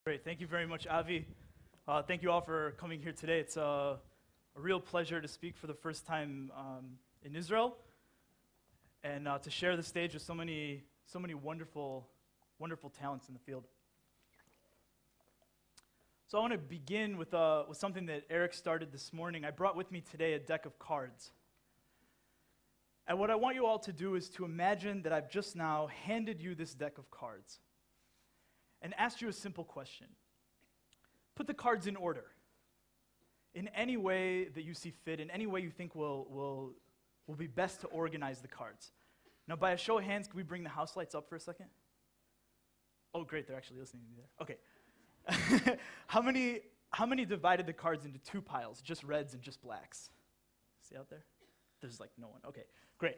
Great. Thank you very much, Avi. Thank you all for coming here today. It's a real pleasure to speak for the first time in Israel and to share the stage with so many wonderful talents in the field. So I want to begin with something that Eric started this morning. I brought with me today a deck of cards. And what I want you all to do is to imagine that I've just now handed you this deck of cards and asked you a simple question. Put the cards in order, in any way that you see fit, in any way you think will be best to organize the cards. Now, by a show of hands, can we bring the house lights up for a second? Oh, great, they're actually listening to me there. Okay. How many divided the cards into two piles, just reds and just blacks? See out there? There's like no one. Okay, great.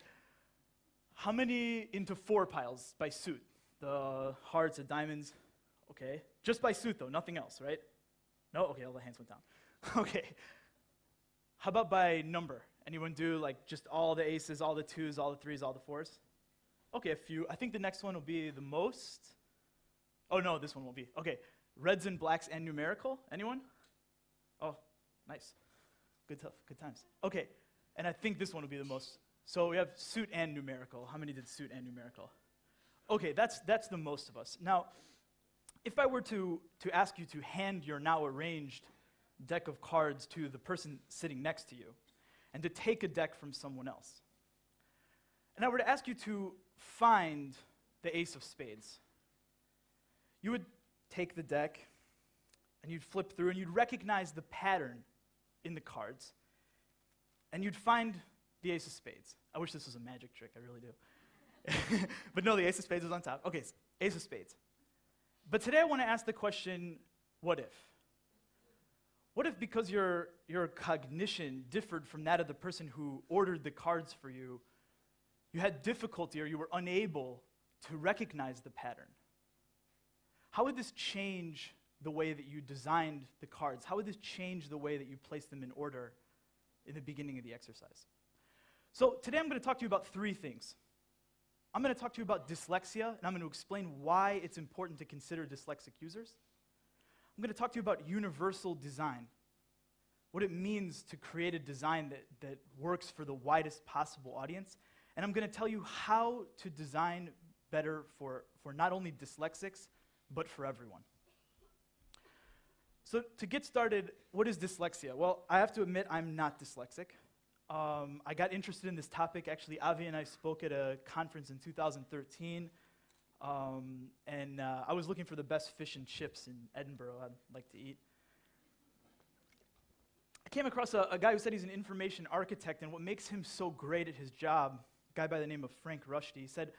How many into four piles by suit? The hearts, the diamonds. Okay. Just by suit, though, nothing else, right? No? Okay, all the hands went down. Okay. How about by number? Anyone do like just all the aces, all the twos, all the threes, all the fours? Okay, a few. I think the next one will be the most. Oh, no, this one won't be. Okay. Reds and blacks and numerical. Anyone? Oh, nice. Good times. Okay. And I think this one will be the most. So we have suit and numerical. How many did suit and numerical? Okay, that's the most of us. Now, if I were to ask you to hand your now arranged deck of cards to the person sitting next to you and to take a deck from someone else, and I were to ask you to find the ace of spades, you would take the deck and you'd flip through and you'd recognize the pattern in the cards and you'd find the ace of spades. I wish this was a magic trick, I really do. But no, the ace of spades is on top. Okay, ace of spades. But today I want to ask the question, what if? What if because your cognition differed from that of the person who ordered the cards for you, you had difficulty or you were unable to recognize the pattern? How would this change the way that you designed the cards? How would this change the way that you placed them in order in the beginning of the exercise? So today I'm going to talk to you about three things. I'm going to talk to you about dyslexia, and I'm going to explain why it's important to consider dyslexic users. I'm going to talk to you about universal design, what it means to create a design that works for the widest possible audience. And I'm going to tell you how to design better for not only dyslexics, but for everyone. So to get started, what is dyslexia? Well, I have to admit I'm not dyslexic. I got interested in this topic. Actually, Avi and I spoke at a conference in 2013, and I was looking for the best fish and chips in Edinburgh I'd like to eat. I came across a guy who said he's an information architect, and what makes him so great at his job, a guy by the name of Frank Rushdie, he said,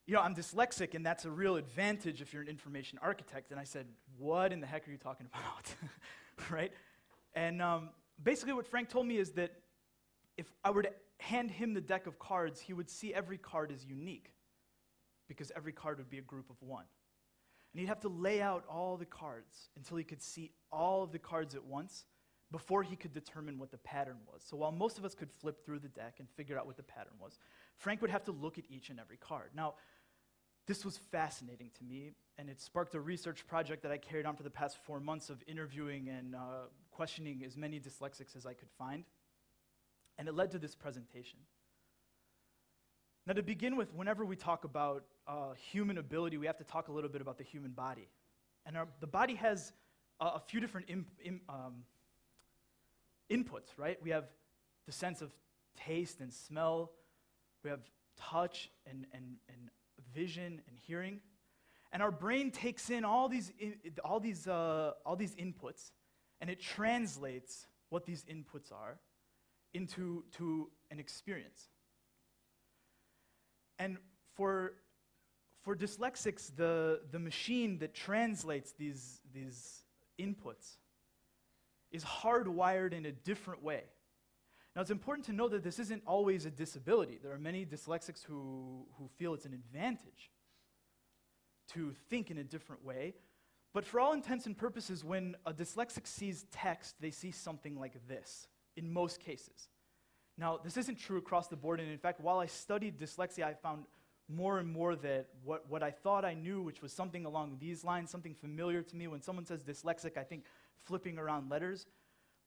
I'm dyslexic, and that's a real advantage if you're an information architect. And I said, what in the heck are you talking about, right? And basically what Frank told me is that if I were to hand him the deck of cards, he would see every card as unique because every card would be a group of one. And he'd have to lay out all the cards until he could see all of the cards at once before he could determine what the pattern was. So while most of us could flip through the deck and figure out what the pattern was, Frank would have to look at each and every card. Now, this was fascinating to me, and it sparked a research project that I carried on for the past 4 months of interviewing and questioning as many dyslexics as I could find. And it led to this presentation. Now, to begin with, whenever we talk about human ability, we have to talk a little bit about the human body. And the body has a few different inputs, right? We have the sense of taste and smell. We have touch and vision and hearing. And our brain takes in all these inputs, and it translates what these inputs are into an experience. And for dyslexics, the machine that translates these inputs is hardwired in a different way. Now, it's important to know that this isn't always a disability. There are many dyslexics who feel it's an advantage to think in a different way. But for all intents and purposes, when a dyslexic sees text, they see something like this, in most cases. Now, this isn't true across the board, and in fact, while I studied dyslexia, I found more and more that what I thought I knew, which was something along these lines, something familiar to me. When someone says dyslexic, I think flipping around letters,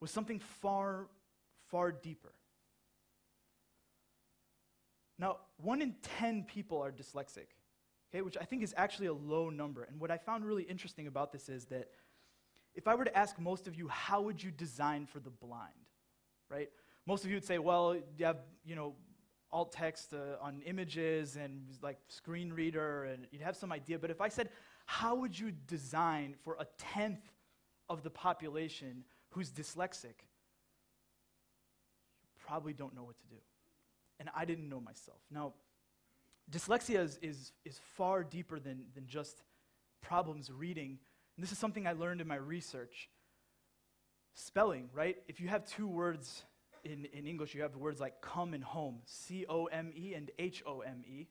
was something far, far deeper. Now, 1 in 10 people are dyslexic, okay, which I think is actually a low number. And what I found really interesting about this is that if I were to ask most of you, how would you design for the blind, right? Most of you would say, well, you have, alt text on images and like screen reader, and you'd have some idea. But if I said, how would you design for a 10th of the population who's dyslexic, you probably don't know what to do. And I didn't know myself. Now, dyslexia is far deeper than just problems reading. And this is something I learned in my research. Spelling, right? If you have two words in English, you have words like come and home, C-O-M-E and H-O-M-E.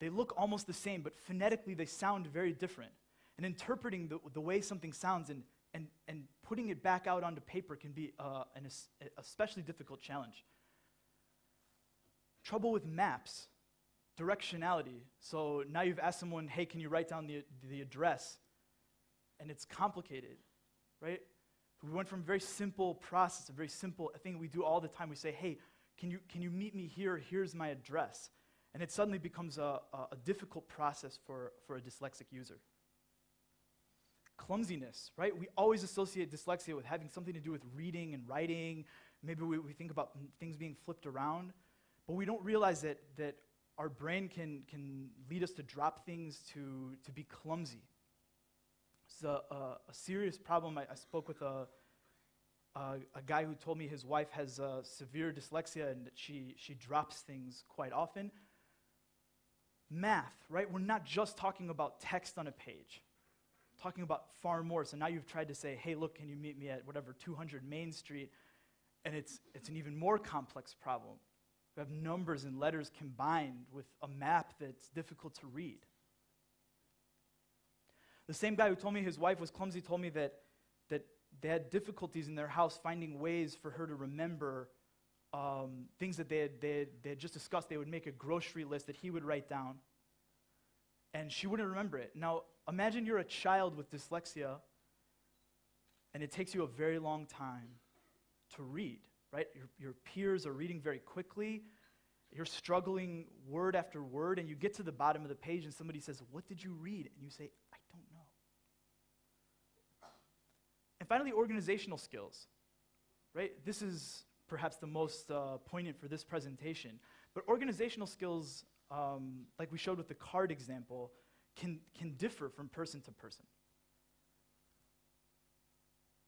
They look almost the same, but phonetically they sound very different. And interpreting the way something sounds and putting it back out onto paper can be an especially difficult challenge. Trouble with maps, directionality. So now you've asked someone, hey, can you write down the address? And it's complicated, right? We went from a very simple process, a very simple thing we do all the time. We say, hey, can you meet me here? Here's my address. And it suddenly becomes a difficult process for a dyslexic user. Clumsiness, right? We always associate dyslexia with having something to do with reading and writing. Maybe we think about things being flipped around. But we don't realize that our brain can lead us to drop things, to be clumsy. It's a serious problem. I spoke with a guy who told me his wife has severe dyslexia and that she drops things quite often. Math, right? We're not just talking about text on a page. We're talking about far more. So now you've tried to say, hey, look, can you meet me at whatever 200 Main Street? And it's an even more complex problem. We have numbers and letters combined with a map that's difficult to read. The same guy who told me his wife was clumsy told me that they had difficulties in their house finding ways for her to remember things that they had just discussed. They would make a grocery list that he would write down, and she wouldn't remember it. Now, imagine you're a child with dyslexia, and it takes you a very long time to read, right? Your peers are reading very quickly. You're struggling word after word, and you get to the bottom of the page, and somebody says, what did you read? And you say, I don't know. And finally, organizational skills, right? This is perhaps the most poignant for this presentation. But organizational skills, like we showed with the card example, can differ from person to person.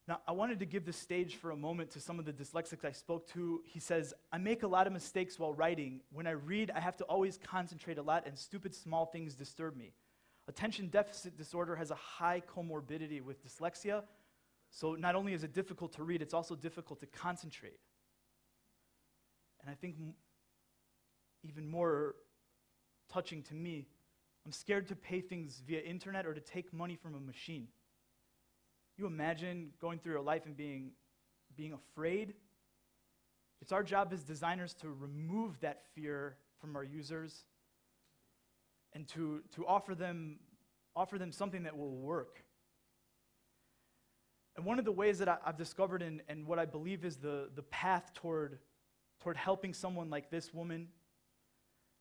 Now, I wanted to give the stage for a moment to some of the dyslexics I spoke to. He says, I make a lot of mistakes while writing. When I read, I have to always concentrate a lot, and stupid small things disturb me. Attention deficit disorder has a high comorbidity with dyslexia, so not only is it difficult to read, it's also difficult to concentrate. And I think even more touching to me, I'm scared to pay things via internet or to take money from a machine. You imagine going through your life and being afraid? It's our job as designers to remove that fear from our users and to offer them something that will work. And one of the ways that I've discovered and what I believe is the path toward helping someone like this woman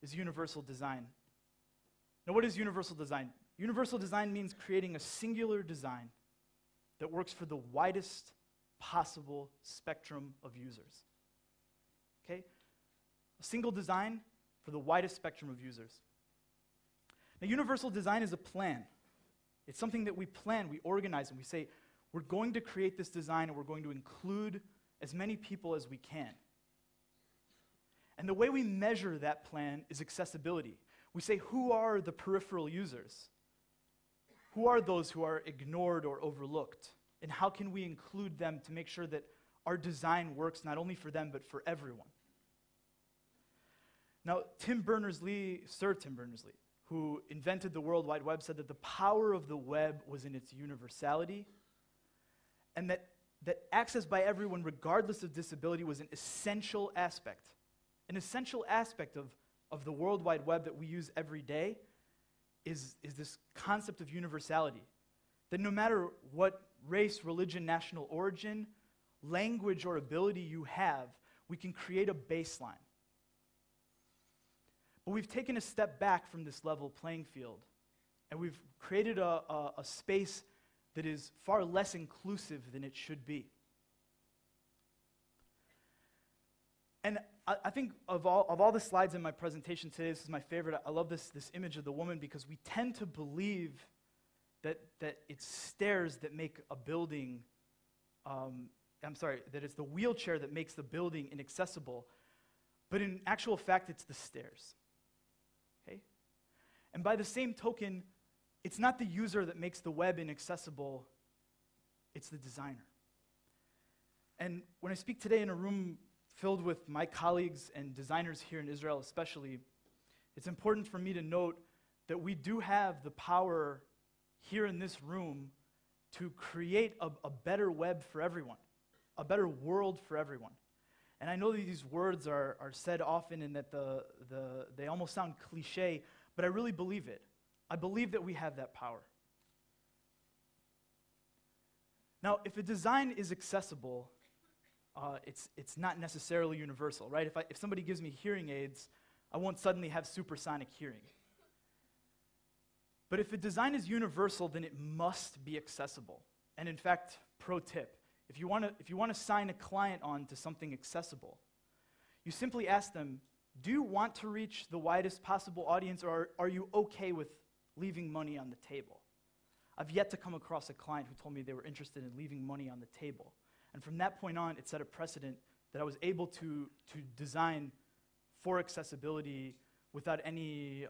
is universal design. Now, what is universal design? Universal design means creating a singular design that works for the widest possible spectrum of users. Okay? A single design for the widest spectrum of users. Now, universal design is a plan. It's something that we plan, we organize, and we say, we're going to create this design and we're going to include as many people as we can. And the way we measure that plan is accessibility. We say, who are the peripheral users? Who are those who are ignored or overlooked? And how can we include them to make sure that our design works not only for them, but for everyone? Now, Sir Tim Berners-Lee, who invented the World Wide Web, said that the power of the web was in its universality, and that access by everyone, regardless of disability, was an essential aspect of the World Wide Web that we use every day is this concept of universality. That no matter what race, religion, national origin, language, or ability you have, we can create a baseline. But we've taken a step back from this level playing field, and we've created a space that is far less inclusive than it should be. And I think of all the slides in my presentation today, this is my favorite. I love this image of the woman because we tend to believe that it's stairs that make a building, that it's the wheelchair that makes the building inaccessible. But in actual fact, it's the stairs. Okay? And by the same token, it's not the user that makes the web inaccessible, it's the designer. And when I speak today in a room filled with my colleagues and designers here in Israel especially, it's important for me to note that we do have the power here in this room to create a better web for everyone, a better world for everyone. And I know that these words are said often and that they almost sound cliche, but I really believe it. I believe that we have that power. Now, if a design is accessible, it's not necessarily universal, right? If somebody gives me hearing aids, I won't suddenly have supersonic hearing. But if a design is universal, then it must be accessible. And in fact, pro tip, if you want to sign a client on to something accessible, you simply ask them, do you want to reach the widest possible audience, or are you okay with leaving money on the table? I've yet to come across a client who told me they were interested in leaving money on the table. And from that point on, it set a precedent that I was able to design for accessibility without any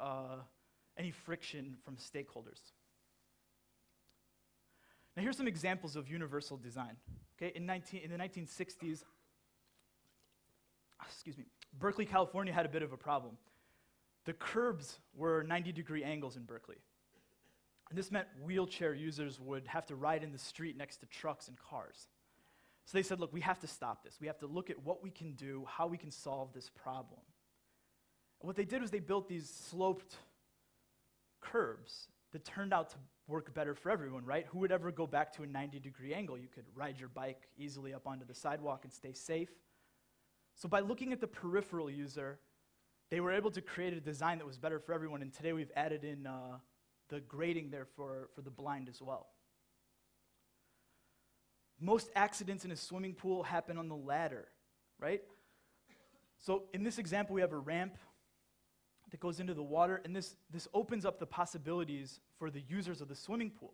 friction from stakeholders. Now here's some examples of universal design. Okay, in the 1960s, Berkeley, California had a bit of a problem. The curbs were 90-degree angles in Berkeley. And this meant wheelchair users would have to ride in the street next to trucks and cars. So they said, look, we have to stop this. We have to look at what we can do, how we can solve this problem. And what they did was they built these sloped curbs that turned out to work better for everyone, right? Who would ever go back to a 90-degree angle? You could ride your bike easily up onto the sidewalk and stay safe. So by looking at the peripheral user, they were able to create a design that was better for everyone, and today we've added in the grading there for the blind as well. Most accidents in a swimming pool happen on the ladder, right? So in this example, we have a ramp that goes into the water, and this opens up the possibilities for the users of the swimming pool.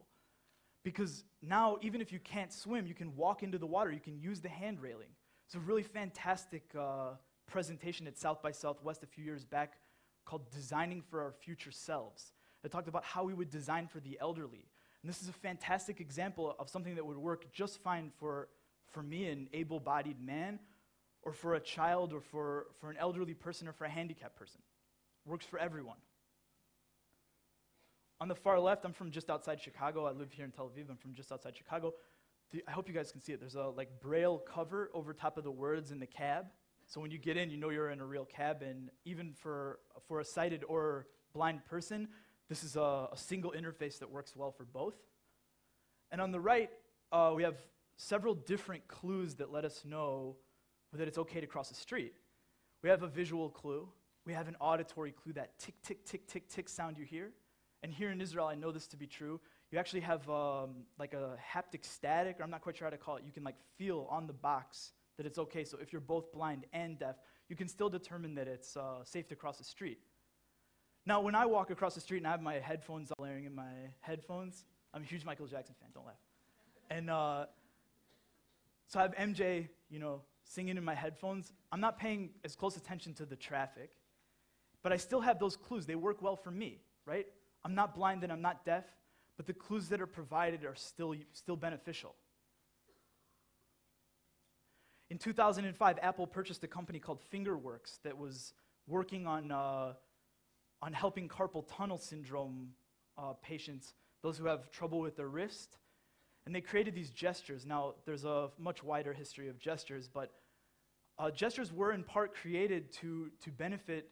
Because now, even if you can't swim, you can walk into the water, you can use the hand railing. It's a really fantastic presentation at South by Southwest a few years back called Designing for Our Future Selves. It talked about how we would design for the elderly. And this is a fantastic example of something that would work just fine for me, an able-bodied man, or for a child, or for an elderly person, or for a handicapped person. Works for everyone. On the far left, I'm from just outside Chicago. I live here in Tel Aviv. I'm from just outside Chicago. I hope you guys can see it. There's a braille cover over top of the words in the cab. So when you get in, you know you're in a real cab. And even for a sighted or blind person, this is a single interface that works well for both. And on the right, we have several different clues that let us know that it's okay to cross the street. We have a visual clue. We have an auditory clue, that tick, tick, tick, tick, tick sound you hear. And here in Israel, I know this to be true. You actually have like a haptic static, or I'm not quite sure how to call it. You can feel on the box that it's okay. So if you're both blind and deaf, you can still determine that it's safe to cross the street. Now, when I walk across the street and I have my headphones blaring in my headphones, I'm a huge Michael Jackson fan, don't laugh. And so I have MJ, singing in my headphones. I'm not paying as close attention to the traffic, but I still have those clues. They work well for me, right? I'm not blind and I'm not deaf, but the clues that are provided are still beneficial. In 2005, Apple purchased a company called Fingerworks that was working on helping carpal tunnel syndrome patients, those who have trouble with their wrist. And they created these gestures. Now, there's a much wider history of gestures, but gestures were in part created to benefit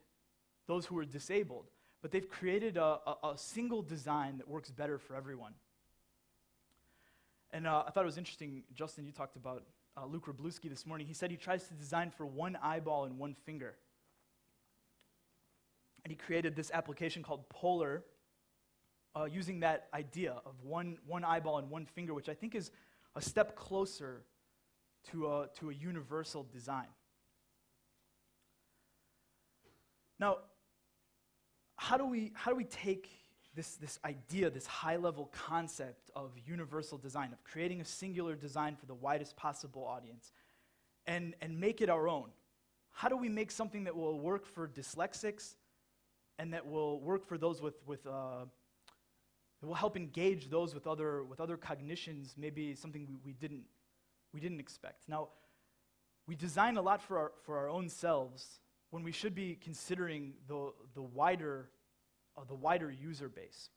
those who are disabled, but they've created a single design that works better for everyone. And I thought it was interesting, Justin, you talked about Luke Wroblewski this morning. He said he tries to design for one eyeball and one finger. And he created this application called Polar, using that idea of one eyeball and one finger, which I think is a step closer to a universal design. Now, how do we take this idea, this high-level concept of universal design, of creating a singular design for the widest possible audience, and make it our own? How do we make something that will work for dyslexics and that will work for those that will help engage those with other cognitions, maybe something we didn't expect? Now, we design a lot for our own selves when we should be considering the wider user base.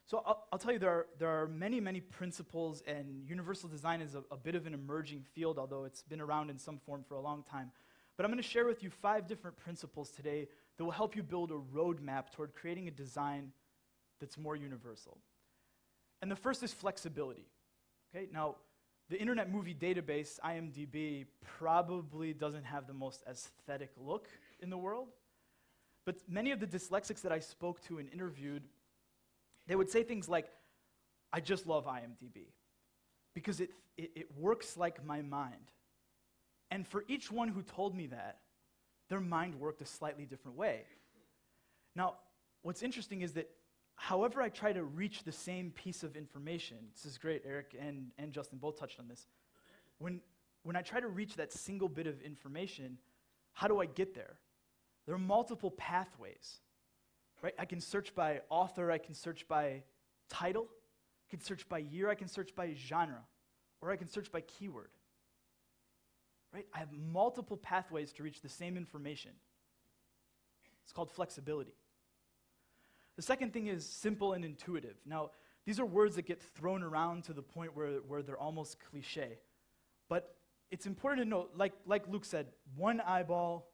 So I'll tell you, there are many principles, and universal design is a bit of an emerging field, although it's been around in some form for a long time. But I'm going to share with you 5 different principles today that will help you build a roadmap toward creating a design that's more universal. And the first is flexibility. Okay? Now, the Internet Movie Database, IMDb, probably doesn't have the most aesthetic look in the world. But many of the dyslexics that I spoke to and interviewed, they would say things like, I just love IMDb because it works like my mind. And for each one who told me that, their mind worked a slightly different way. Now, what's interesting is that however I try to reach the same piece of information, this is great, Eric and Justin both touched on this, when I try to reach that single bit of information, how do I get there? There are multiple pathways, right? I can search by author, I can search by title, I can search by year, I can search by genre, or I can search by keyword, right? I have multiple pathways to reach the same information. It's called flexibility. The second thing is simple and intuitive. Now, these are words that get thrown around to the point where they're almost cliche. But it's important to note, like Luke said, one eyeball,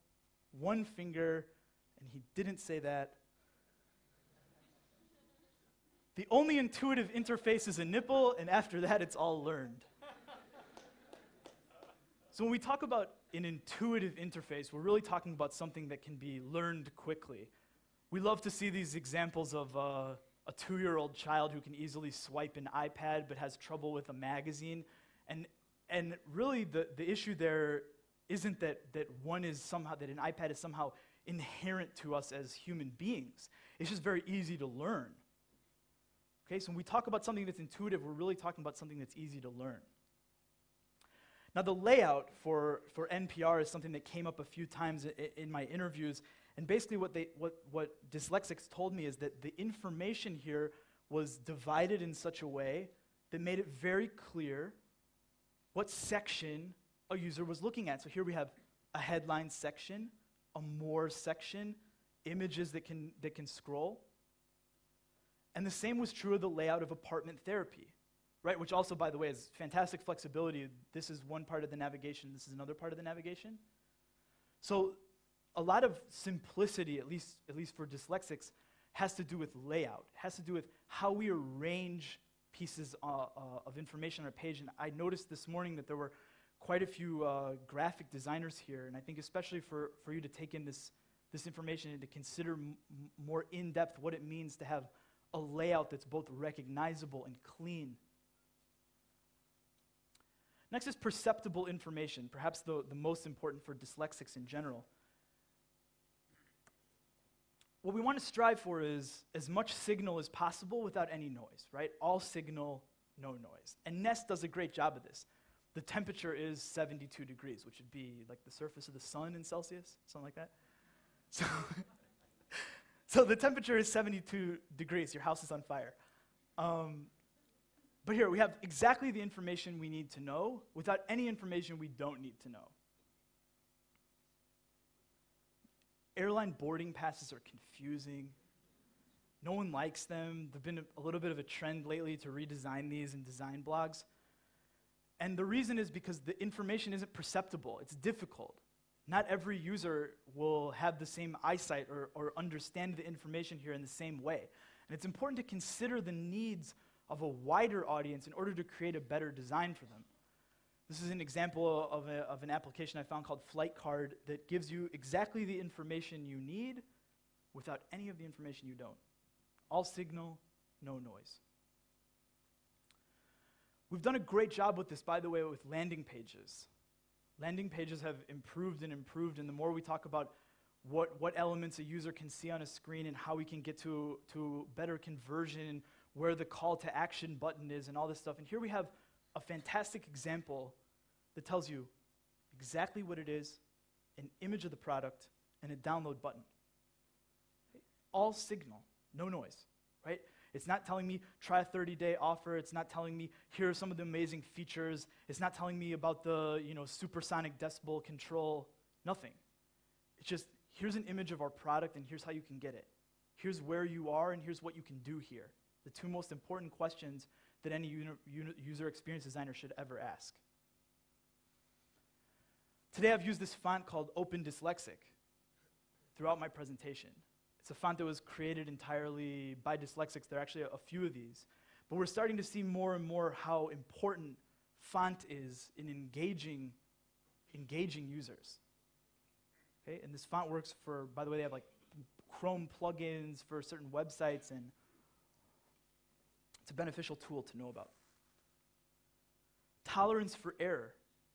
one finger, and he didn't say that. The only intuitive interface is a nipple, and after that, it's all learned. So when we talk about an intuitive interface, we're really talking about something that can be learned quickly. We love to see these examples of a 2-year-old child who can easily swipe an iPad but has trouble with a magazine. And really the issue there isn't that an iPad is somehow inherent to us as human beings. It's just very easy to learn. Okay, so when we talk about something that's intuitive, we're really talking about something that's easy to learn. Now, the layout for NPR is something that came up a few times in my interviews, and basically what dyslexics told me is that the information here was divided in such a way that made it very clear what section a user was looking at. So here we have a headline section, a more section, images that can scroll. And the same was true of the layout of apartment therapy, right? Which also, by the way, is fantastic flexibility. This is one part of the navigation, this is another part of the navigation. So a lot of simplicity, at least for dyslexics, has to do with layout, has to do with how we arrange pieces of information on a page. And I noticed this morning that there were quite a few graphic designers here, and I think especially for you to take in this information and to consider more in-depth what it means to have a layout that's both recognizable and clean. Next is perceptible information, perhaps the most important for dyslexics in general. What we want to strive for is as much signal as possible without any noise, right? All signal, no noise. And Nest does a great job of this. The temperature is 72 degrees, which would be like the surface of the sun in Celsius, something like that. So the temperature is 72 degrees. Your house is on fire. But here, we have exactly the information we need to know without any information we don't need to know. Airline boarding passes are confusing. No one likes them. There's been a little bit of a trend lately to redesign these in design blogs. And the reason is because the information isn't perceptible. It's difficult. Not every user will have the same eyesight or understand the information here in the same way. And it's important to consider the needs of a wider audience in order to create a better design for them. This is an example of an application I found called Flight Card that gives you exactly the information you need without any of the information you don't. All signal, no noise. We've done a great job with this, by the way, with landing pages. Landing pages have improved, and the more we talk about what elements a user can see on a screen and how we can get to better conversion, where the call to action button is and all this stuff. And here we have a fantastic example that tells you exactly what it is, an image of the product, and a download button. All signal, no noise, right? It's not telling me, try a 30-day offer. It's not telling me, here are some of the amazing features. It's not telling me about the supersonic decibel control, nothing. It's just, here's an image of our product, and here's how you can get it. Here's where you are, and here's what you can do here. The two most important questions that any user experience designer should ever ask. Today I've used this font called Open Dyslexic throughout my presentation. It's a font that was created entirely by dyslexics. There are actually a few of these. But we're starting to see more and more how important font is in engaging users. Okay? And this font works for, by the way, they have like Chrome plugins for certain websites, and it's a beneficial tool to know about. Tolerance for error,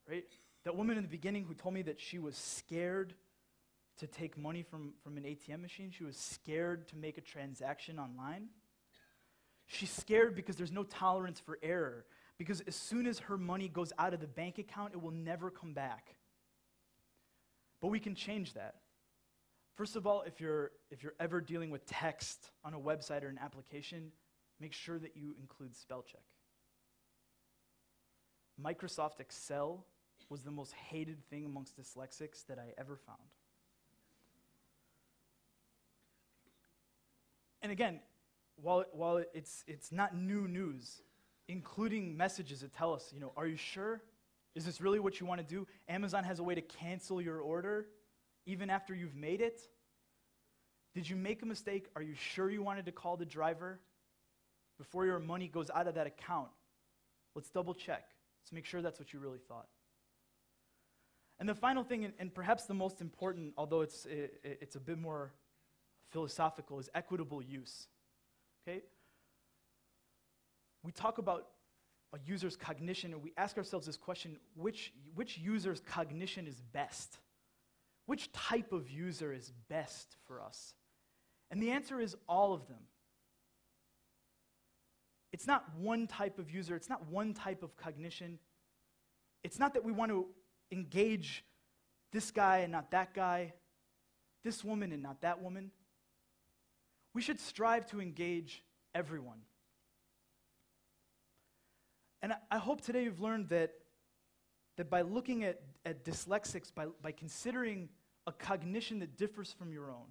right? That woman in the beginning who told me that she was scared to take money from an ATM machine. She was scared to make a transaction online. She's scared because there's no tolerance for error, because as soon as her money goes out of the bank account, it will never come back. But we can change that. First of all, if you're ever dealing with text on a website or an application, make sure that you include spell check. Microsoft Excel was the most hated thing amongst dyslexics that I ever found. And again, while it's not new news, including messages that tell us, are you sure? Is this really what you want to do? Amazon has a way to cancel your order even after you've made it. Did you make a mistake? Are you sure you wanted to call the driver? Before your money goes out of that account, let's double check. Let's make sure that's what you really thought. And the final thing, and perhaps the most important, although it's a bit more philosophical, is equitable use. Okay? We talk about a user's cognition, and we ask ourselves this question: which user's cognition is best? Which type of user is best for us? And the answer is all of them. It's not one type of user. It's not one type of cognition. It's not that we want to engage this guy and not that guy, this woman and not that woman. We should strive to engage everyone. And I hope today you've learned that by looking at dyslexics, by considering a cognition that differs from your own,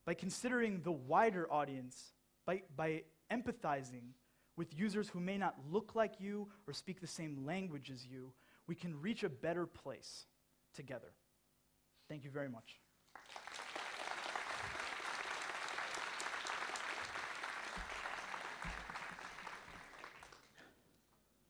by considering the wider audience, by empathizing with users who may not look like you or speak the same language as you, we can reach a better place together. Thank you very much.